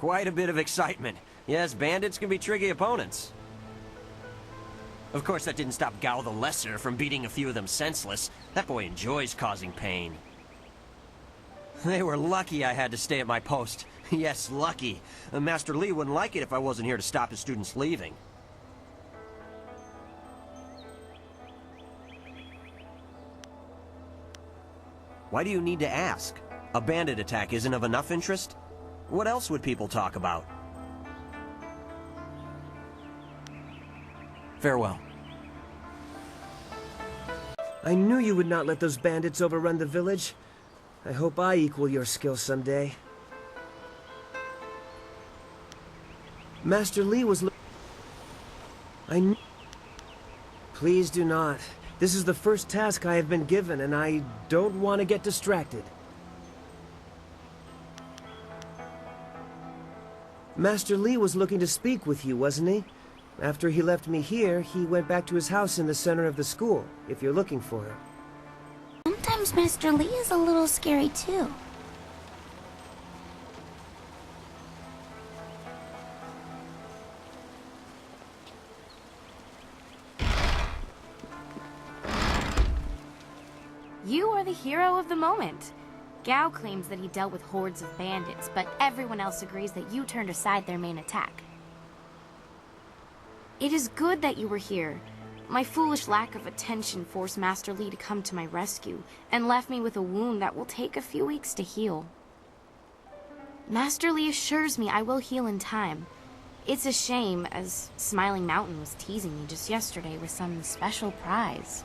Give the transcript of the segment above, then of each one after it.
Quite a bit of excitement. Yes, bandits can be tricky opponents. Of course, that didn't stop Gao the Lesser from beating a few of them senseless. That boy enjoys causing pain. They were lucky I had to stay at my post. Yes, lucky. Master Li wouldn't like it if I wasn't here to stop his students leaving. Why do you need to ask? A bandit attack isn't of enough interest? What else would people talk about? Farewell. I knew you would not let those bandits overrun the village. I hope I equal your skill someday. Master Li was Please do not. This is the first task I have been given, and I don't want to get distracted. Master Li was looking to speak with you, wasn't he? After he left me here, he went back to his house in the center of the school, if you're looking for him. Sometimes Master Li is a little scary, too. You are the hero of the moment. Gao claims that he dealt with hordes of bandits, but everyone else agrees that you turned aside their main attack. It is good that you were here. My foolish lack of attention forced Master Li to come to my rescue, and left me with a wound that will take a few weeks to heal. Master Li assures me I will heal in time. It's a shame, as Smiling Mountain was teasing me just yesterday with some special prize.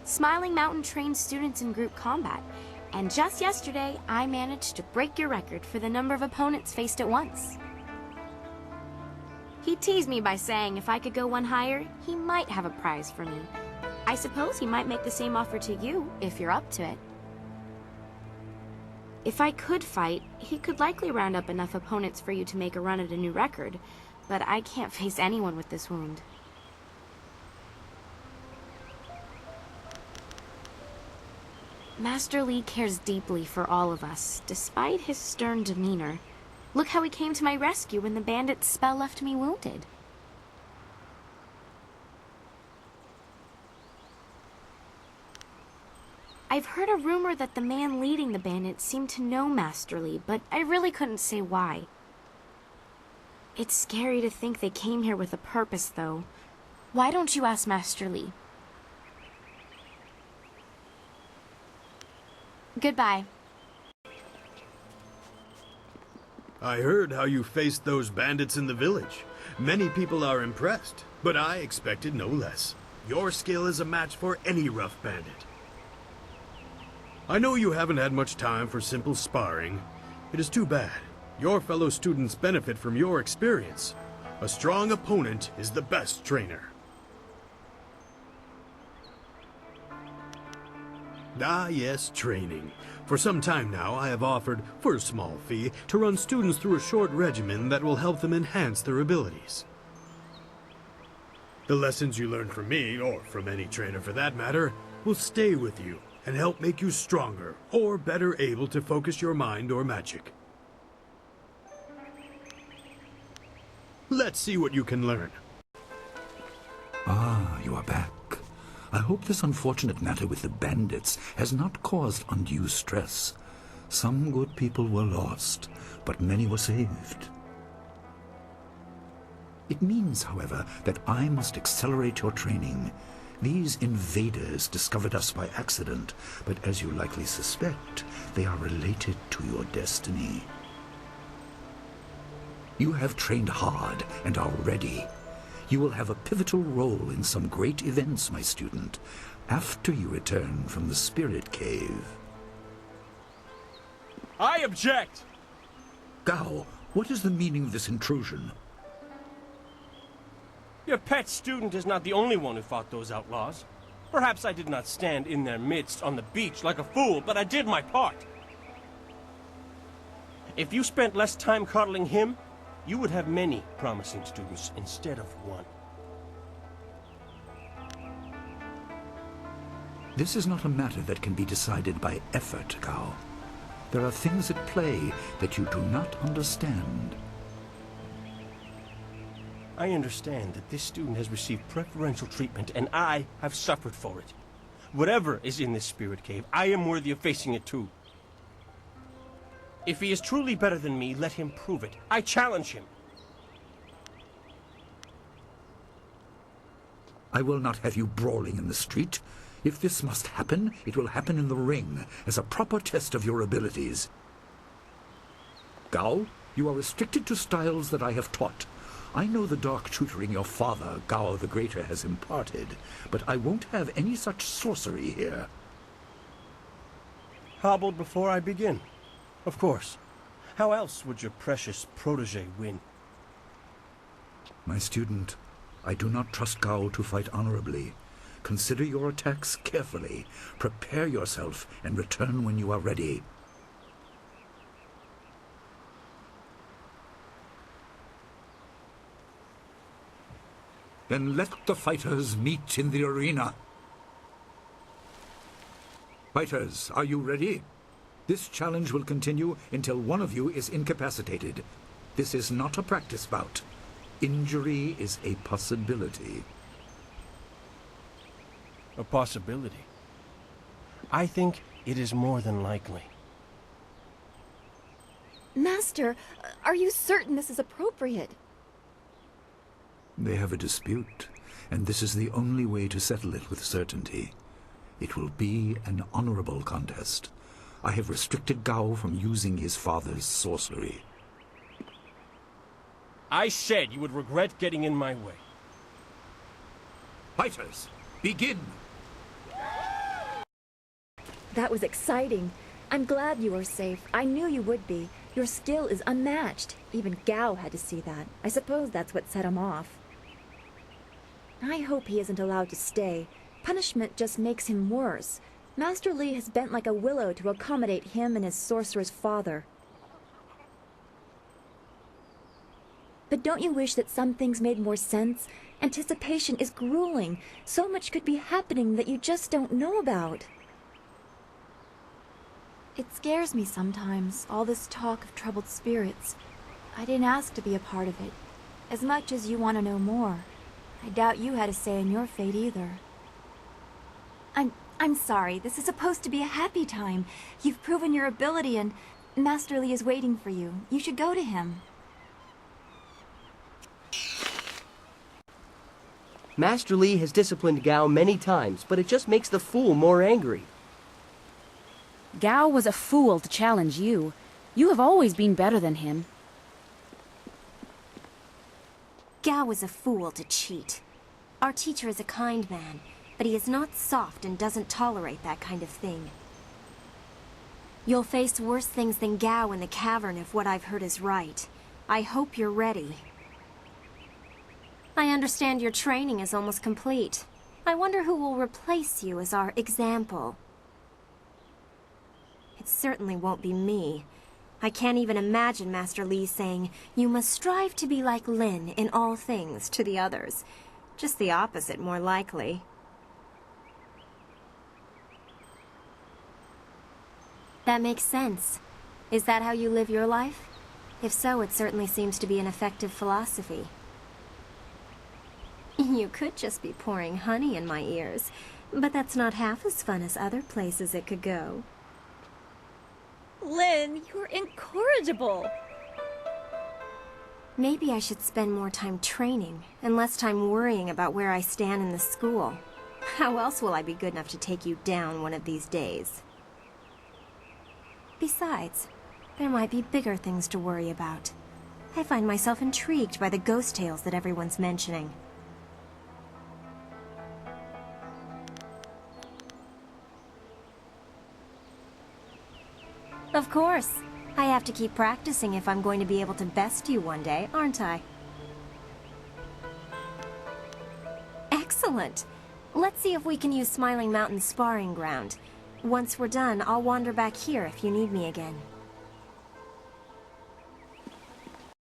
Smiling Mountain trains students in group combat, and just yesterday, I managed to break your record for the number of opponents faced at once. He teased me by saying if I could go one higher, he might have a prize for me. I suppose he might make the same offer to you, if you're up to it. If I could fight, he could likely round up enough opponents for you to make a run at a new record, but I can't face anyone with this wound. Master Li cares deeply for all of us, despite his stern demeanor. Look how he came to my rescue when the bandit's spell left me wounded. I've heard a rumor that the man leading the bandits seemed to know Master Li, but I really couldn't say why. It's scary to think they came here with a purpose, though. Why don't you ask Master Li? Goodbye. I heard how you faced those bandits in the village. Many people are impressed, but I expected no less. Your skill is a match for any rough bandit. I know you haven't had much time for simple sparring. It is too bad. Your fellow students benefit from your experience. A strong opponent is the best trainer. Ah, yes, training. For some time now, I have offered, for a small fee, to run students through a short regimen that will help them enhance their abilities. The lessons you learn from me, or from any trainer for that matter, will stay with you and help make you stronger, or better able to focus your mind or magic. Let's see what you can learn. Ah, you are back. I hope this unfortunate matter with the bandits has not caused undue stress. Some good people were lost, but many were saved. It means, however, that I must accelerate your training. These invaders discovered us by accident, but as you likely suspect, they are related to your destiny. You have trained hard and are ready. You will have a pivotal role in some great events, my student, after you return from the Spirit Cave. I object! Gao, what is the meaning of this intrusion? Your pet student is not the only one who fought those outlaws. Perhaps I did not stand in their midst on the beach like a fool, but I did my part. If you spent less time coddling him, you would have many promising students instead of one. This is not a matter that can be decided by effort, Gao. There are things at play that you do not understand. I understand that this student has received preferential treatment, and I have suffered for it. Whatever is in this spirit cave, I am worthy of facing it too. If he is truly better than me, let him prove it. I challenge him. I will not have you brawling in the street. If this must happen, it will happen in the ring, as a proper test of your abilities. Gao, you are restricted to styles that I have taught. I know the dark tutoring your father, Gao the Greater, has imparted, but I won't have any such sorcery here. Hobbled before I begin. Of course. How else would your precious protege win? My student, I do not trust Gao to fight honorably. Consider your attacks carefully. Prepare yourself and return when you are ready. Then let the fighters meet in the arena. Fighters, are you ready? This challenge will continue until one of you is incapacitated. This is not a practice bout. Injury is a possibility. A possibility? I think it is more than likely. Master, are you certain this is appropriate? They have a dispute, and this is the only way to settle it with certainty. It will be an honorable contest. I have restricted Gao from using his father's sorcery. I said you would regret getting in my way. Fighters, begin! That was exciting. I'm glad you are safe. I knew you would be. Your skill is unmatched. Even Gao had to see that. I suppose that's what set him off. I hope he isn't allowed to stay. Punishment just makes him worse. Master Li has bent like a willow to accommodate him and his sorcerer's father. But don't you wish that some things made more sense? Anticipation is grueling. So much could be happening that you just don't know about. It scares me sometimes, all this talk of troubled spirits. I didn't ask to be a part of it. As much as you want to know more, I doubt you had a say in your fate either. I'm sorry. This is supposed to be a happy time. You've proven your ability and Master Li is waiting for you. You should go to him. Master Li has disciplined Gao many times, but it just makes the fool more angry. Gao was a fool to challenge you. You have always been better than him. Gao is a fool to cheat. Our teacher is a kind man, but he is not soft and doesn't tolerate that kind of thing. You'll face worse things than Gao in the cavern if what I've heard is right. I hope you're ready. I understand your training is almost complete. I wonder who will replace you as our example. It certainly won't be me. I can't even imagine Master Li saying, "You must strive to be like Lin in all things," to the others. Just the opposite, more likely. That makes sense. Is that how you live your life? If so, it certainly seems to be an effective philosophy. You could just be pouring honey in my ears, but that's not half as fun as other places it could go. Lin, you're incorrigible. Maybe I should spend more time training and less time worrying about where I stand in the school. How else will I be good enough to take you down one of these days? Besides, there might be bigger things to worry about. I find myself intrigued by the ghost tales that everyone's mentioning. Of course. I have to keep practicing if I'm going to be able to best you one day, aren't I? Excellent! Let's see if we can use Smiling Mountain's sparring ground. Once we're done, I'll wander back here if you need me again.